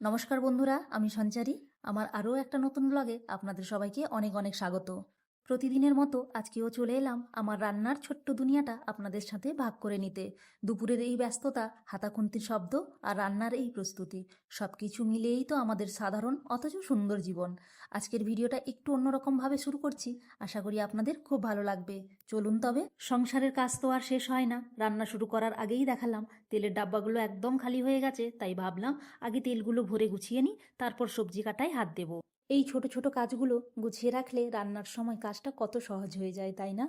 নমস্কার বন্ধুরা, আমি সঞ্চারী। আমার আরও একটা নতুন ব্লগে আপনাদের সবাইকে অনেক অনেক স্বাগত। প্রতিদিনের মতো আজকেও চলে এলাম আমার রান্নার ছোট্ট দুনিয়াটা আপনাদের সাথে ভাগ করে নিতে। দুপুরের এই ব্যস্ততা, হাতাখুন্তির শব্দ আর রান্নার এই প্রস্তুতি, সব কিছু মিলিয়েই তো আমাদের সাধারণ অথচ সুন্দর জীবন। আজকের ভিডিওটা একটু অন্যরকমভাবে শুরু করছি, আশা করি আপনাদের খুব ভালো লাগবে। চলুন তবে। সংসারের কাজ তো আর শেষ হয় না। রান্না শুরু করার আগেই দেখালাম তেলের ডাব্বাগুলো একদম খালি হয়ে গেছে, তাই ভাবলাম আগে তেলগুলো ভরে গুছিয়ে নিই, তারপর সবজি কাটায় হাত দেব। এই ছোট ছোট কাজগুলো গুছিয়ে রাখলে রান্নার সময় কাজটা কত সহজ হয়ে যায়, তাই না?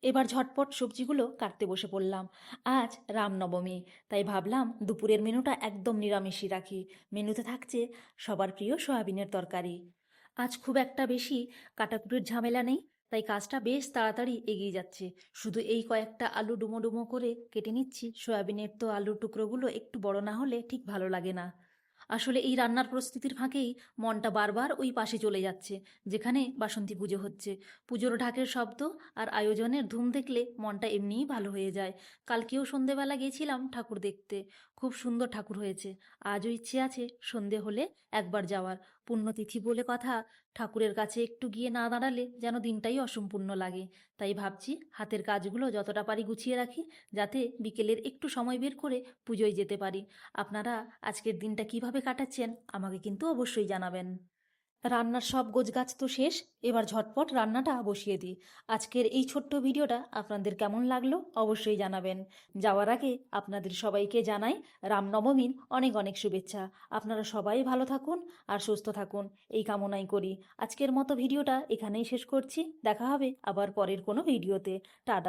এবার ঝটপট সবজিগুলো কাটতে বসে পড়লাম। আজ রামনবমী, তাই ভাবলাম দুপুরের মেনুটা একদম নিরামিষই রাখি। মেনুতে থাকছে সবার প্রিয় সয়াবিনের তরকারি। আজ খুব একটা বেশি কাটাকুটির ঝামেলা নেই, তাই কাজটা বেশ তাড়াতাড়ি এগিয়ে যাচ্ছে। শুধু এই কয়েকটা আলু ডুমো ডুমো করে কেটে নিচ্ছি। সয়াবিনের তো আলুর টুকরোগুলো একটু বড় না হলে ঠিক ভালো লাগে না। আসলে এই রান্নার প্রস্তুতির ফাঁকেই মনটা বারবার ওই পাশে চলে যাচ্ছে, যেখানে বাসন্তী পুজো হচ্ছে। পুজোর ঢাকের শব্দ আর আয়োজনের ধুম দেখলে মনটা এমনিই ভালো হয়ে যায়। কালকেও সন্ধেবেলা গেছিলাম ঠাকুর দেখতে, খুব সুন্দর ঠাকুর হয়েছে। আজও ইচ্ছে আছে সন্ধে হলে একবার যাওয়ার। পুণ্যতিথি বলে কথা, ঠাকুরের কাছে একটু গিয়ে না দাঁড়ালে যেন দিনটাই অসম্পূর্ণ লাগে। তাই ভাবছি হাতের কাজগুলো যতটা পারি গুছিয়ে রাখি, যাতে বিকেলের একটু সময় বের করে পুজোয় যেতে পারি। আপনারা আজকের দিনটা কিভাবে কাটাচ্ছেন আমাকে কিন্তু অবশ্যই জানাবেন। রান্নার সব গোছগাছ তো শেষ, এবার ঝটপট রান্নাটা বসিয়ে দিই। আজকের এই ছোট্ট ভিডিওটা আপনাদের কেমন লাগলো অবশ্যই জানাবেন। যাওয়ার আগে আপনাদের সবাইকে জানাই রামনবমীর অনেক অনেক শুভেচ্ছা। আপনারা সবাই ভালো থাকুন আর সুস্থ থাকুন, এই কামনাই করি। আজকের মতো ভিডিওটা এখানেই শেষ করছি। দেখা হবে আবার পরের কোনো ভিডিওতে। টাটা।